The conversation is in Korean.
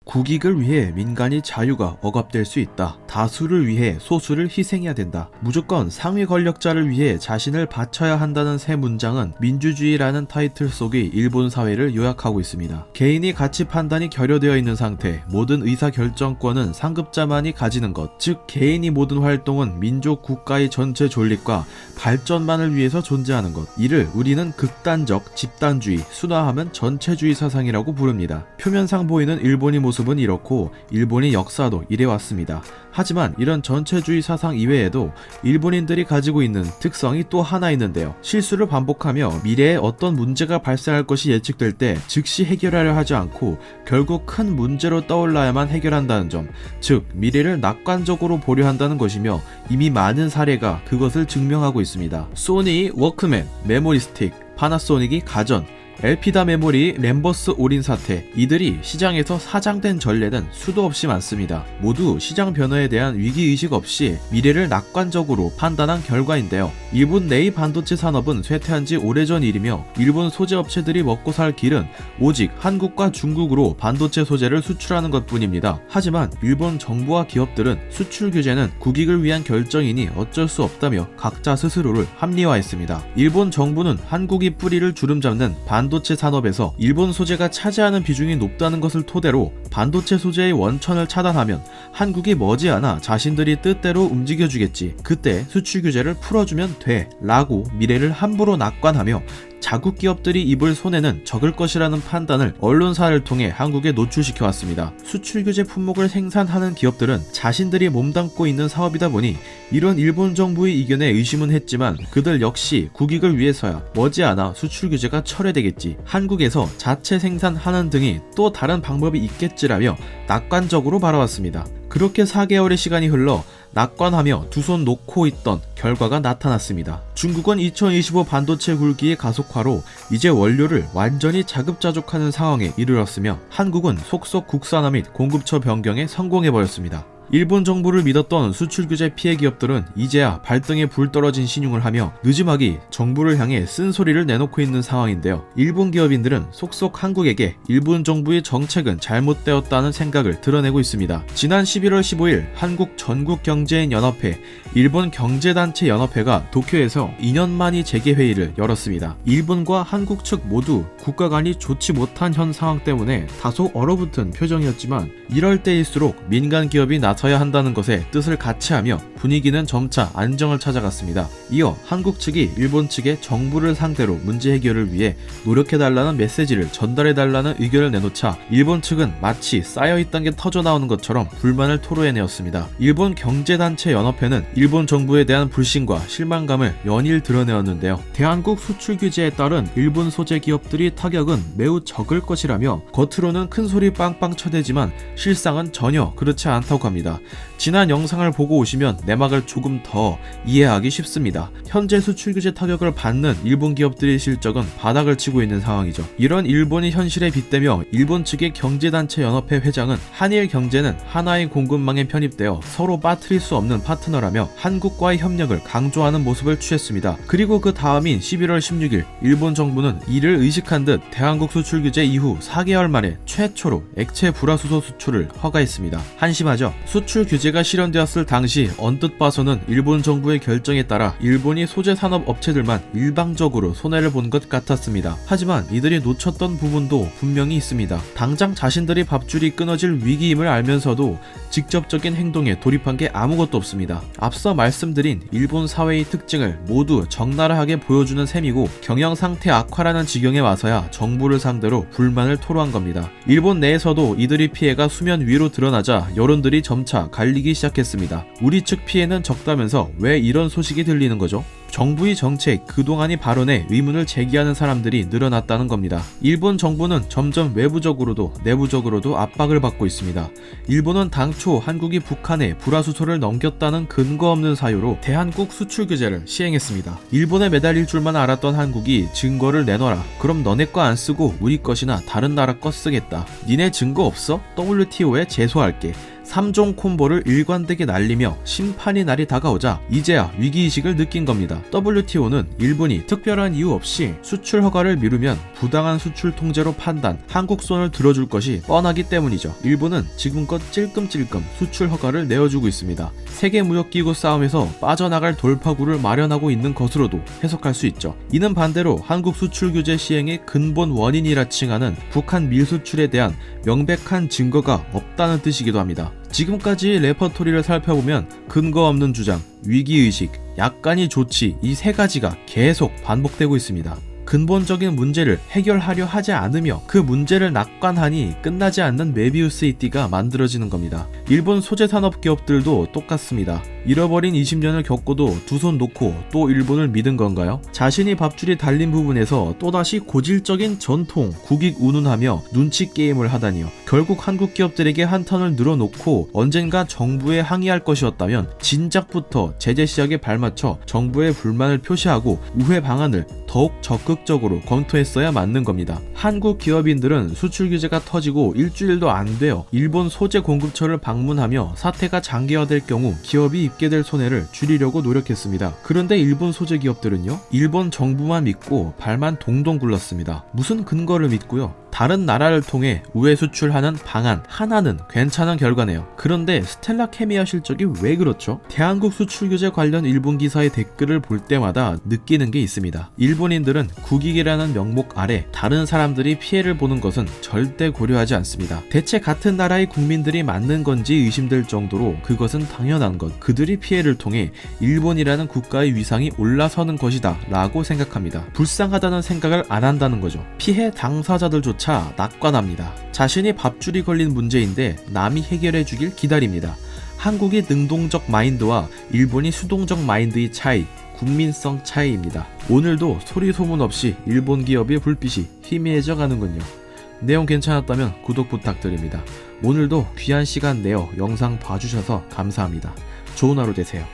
국익을 위해 민간이 자유가 억압될 수 있다. 다수를 위해 소수를 희생해야 된다. 무조건 상위 권력자를 위해 자신을 바쳐야 한다는 세 문장은 민주주의라는 타이틀 속의 일본 사회를 요약하고 있습니다. 개인이 가치 판단이 결여되어 있는 상태, 모든 의사결정권은 상급자만이 가지는 것, 즉 개인이 모든 활동은 민족 국가의 전체 존립과 발전만을 위해서 존재하는 것. 이를 우리는 극단적 집단주의, 순화하면 전체주의 사상이라고 부릅니다. 표면상 보이는 일본의 모습은 이렇고 일본의 역사도 이래왔습니다. 하지만 이런 전체주의 사상 이외에도 일본인들이 가지고 있는 특성이 또 하나 있는데요. 실수를 반복하며 미래에 어떤 문제가 발생할 것이 예측될 때 즉시 해결하려 하지 않고 결국 큰 문제로 떠올라야만 해결한다는 점, 즉 미래를 낙관적으로 보려 한다는 것이며 이미 많은 사례가 그것을 증명하고 있습니다. 소니 워크맨, 메모리 스틱, 파나소닉이 가전, 엘피다 메모리, 램버스 올인 사태, 이들이 시장에서 사장된 전례는 수도 없이 많습니다. 모두 시장 변화에 대한 위기의식 없이 미래를 낙관적으로 판단한 결과인데요. 일본 내의 반도체 산업은 쇠퇴한 지 오래전 일이며 일본 소재 업체들이 먹고 살 길은 오직 한국과 중국으로 반도체 소재를 수출하는 것뿐입니다. 하지만 일본 정부와 기업들은 수출 규제는 국익을 위한 결정이니 어쩔 수 없다며 각자 스스로를 합리화했습니다. 일본 정부는 한국이 뿌리를 주름잡는 반도체 산업에서 일본 소재가 차지하는 비중이 높다는 것을 토대로 반도체 소재의 원천을 차단하면 한국이 머지않아 자신들이 뜻대로 움직여주겠지. 그때 수출 규제를 풀어주면 돼 라고 미래를 함부로 낙관하며 자국 기업들이 입을 손해는 적을 것이라는 판단을 언론사를 통해 한국에 노출시켜왔습니다. 수출 규제 품목을 생산하는 기업들은 자신들이 몸담고 있는 사업이다 보니 이런 일본 정부의 이견에 의심은 했지만 그들 역시 국익을 위해서야 머지않아 수출 규제가 철회되겠지, 한국에서 자체 생산하는 등이 또 다른 방법이 있겠지라며 낙관적으로 바라왔습니다. 그렇게 4개월의 시간이 흘러 낙관하며 두 손 놓고 있던 결과가 나타났습니다. 중국은 2025 반도체 굴기의 가속화로 이제 원료를 완전히 자급자족하는 상황에 이르렀으며 한국은 속속 국산화 및 공급처 변경에 성공해버렸습니다. 일본 정부를 믿었던 수출 규제 피해 기업들은 이제야 발등에 불 떨어진 신용을 하며 느지막이 정부를 향해 쓴소리를 내놓고 있는 상황인데요. 일본 기업인들은 속속 한국에게 일본 정부의 정책은 잘못되었다는 생각을 드러내고 있습니다. 지난 11월 15일 한국 전국경제인연합회, 일본경제단체연합회가 도쿄에서 2년 만이 재개회의를 열었습니다. 일본과 한국 측 모두 국가 간이 좋지 못한 현 상황 때문에 다소 얼어붙은 표정이었지만 이럴 때일수록 민간 기업이 나서야 한다는 것에 뜻을 같이하며 분위기는 점차 안정을 찾아갔습니다. 이어 한국 측이 일본 측에 정부를 상대로 문제 해결을 위해 노력해달라는 메시지를 전달해달라는 의견을 내놓자 일본 측은 마치 쌓여있던 게 터져나오는 것처럼 불만을 토로해내었습니다. 일본 경제단체연합회는 일본 정부에 대한 불신과 실망감을 연일 드러내었는데요. 대한국 수출 규제에 따른 일본 소재 기업들이 타격은 매우 적을 것이라며 겉으로는 큰 소리 빵빵 쳐대지만 실상은 전혀 그렇지 않다고 합니다. 지난 영상을 보고 오시면 내막을 조금 더 이해하기 쉽습니다. 현재 수출 규제 타격을 받는 일본 기업들의 실적은 바닥을 치고 있는 상황이죠. 이런 일본의 현실에 빗대며 일본 측의 경제단체연합회 회장은 한일 경제는 하나의 공급망에 편입되어 서로 빠뜨릴 수 없는 파트너라며 한국과의 협력을 강조하는 모습을 취했습니다. 그리고 그 다음인 11월 16일 일본 정부는 이를 의식한 듯 대한국 수출 규제 이후 4개월 만에 최초로 액체 불화수소 수출을 허가했습니다. 한심하죠? 수출 규제가 실현되었을 당시 언뜻 봐서는 일본 정부의 결정에 따라 일본이 소재 산업 업체들만 일방적으로 손해를 본 것 같았습니다. 하지만 이들이 놓쳤던 부분도 분명히 있습니다. 당장 자신들이 밥줄이 끊어질 위기임을 알면서도 직접적인 행동에 돌입한 게 아무것도 없습니다. 앞서 말씀드린 일본 사회의 특징을 모두 적나라하게 보여주는 셈이고 경영 상태 악화라는 지경에 와서야 정부를 상대로 불만을 토로한 겁니다. 일본 내에서도 이들의 피해가 수면 위로 드러나자 여론들이 점차 갈리기 시작했습니다. 우리 측 피해는 적다면서 왜 이런 소식이 들리는 거죠? 정부의 정책, 그동안의 발언에 의문을 제기하는 사람들이 늘어났다는 겁니다. 일본 정부는 점점 외부적으로도 내부적으로도 압박을 받고 있습니다. 일본은 당초 한국이 북한에 불화수소를 넘겼다는 근거 없는 사유로 대한국 수출 규제를 시행했습니다. 일본에 매달릴 줄만 알았던 한국이 증거를 내놔라. 그럼 너네 거 안 쓰고 우리 것이나 다른 나라 거 쓰겠다. 니네 증거 없어? WTO에 제소할게. 3종 콤보를 일관되게 날리며 심판의 날이 다가오자 이제야 위기의식을 느낀 겁니다. WTO는 일본이 특별한 이유 없이 수출 허가를 미루면 부당한 수출 통제로 판단, 한국 손을 들어줄 것이 뻔하기 때문이죠. 일본은 지금껏 찔끔찔끔 수출 허가를 내어주고 있습니다. 세계무역기구 싸움에서 빠져나갈 돌파구를 마련하고 있는 것으로도 해석할 수 있죠. 이는 반대로 한국 수출 규제 시행의 근본 원인이라 칭하는 북한 밀수출에 대한 명백한 증거가 없다는 뜻이기도 합니다. 지금까지 레퍼토리를 살펴보면 근거 없는 주장, 위기의식, 약간의 조치 이 세 가지가 계속 반복되고 있습니다. 근본적인 문제를 해결하려 하지 않으며 그 문제를 낙관하니 끝나지 않는 메비우스의 띠가 만들어지는 겁니다. 일본 소재산업 기업들도 똑같습니다. 잃어버린 20년을 겪고도 두 손 놓고 또 일본을 믿은 건가요? 자신이 밥줄이 달린 부분에서 또다시 고질적인 전통, 국익 운운하며 눈치 게임을 하다니요. 결국 한국 기업들에게 한탄을 늘어놓고 언젠가 정부에 항의할 것이었다면 진작부터 제재 시작에 발맞춰 정부의 불만을 표시하고 우회 방안을 더욱 적극적으로 검토했어야 맞는 겁니다. 한국 기업인들은 수출 규제가 터지고 일주일도 안 되어 일본 소재 공급처를 방문하며 사태가 장기화될 경우 기업이 입게 될 손해를 줄이려고 노력했습니다. 그런데 일본 소재 기업들은요? 일본 정부만 믿고 발만 동동 굴렀습니다. 무슨 근거를 믿고요? 다른 나라를 통해 우회 수출하는 방안 하나는 괜찮은 결과네요. 그런데 스텔라 케미아 실적이 왜 그렇죠? 대한국 수출 규제 관련 일본 기사의 댓글을 볼 때마다 느끼는 게 있습니다. 일본인들은 국익이라는 명목 아래 다른 사람들이 피해를 보는 것은 절대 고려하지 않습니다. 대체 같은 나라의 국민들이 맞는 건지 의심될 정도로 그것은 당연한 것, 그들이 피해를 통해 일본이라는 국가의 위상이 올라서는 것이다 라고 생각합니다. 불쌍하다는 생각을 안 한다는 거죠. 피해 당사자들조차 낙관합니다. 자신이 밥줄이 걸린 문제인데 남이 해결해 주길 기다립니다. 한국의 능동적 마인드와 일본이 수동적 마인드의 차이, 국민성 차이입니다. 오늘도 소리 소문 없이 일본 기업의 불빛이 희미해져 가는군요. 내용 괜찮았다면 구독 부탁드립니다. 오늘도 귀한 시간 내어 영상 봐주셔서 감사합니다. 좋은 하루 되세요.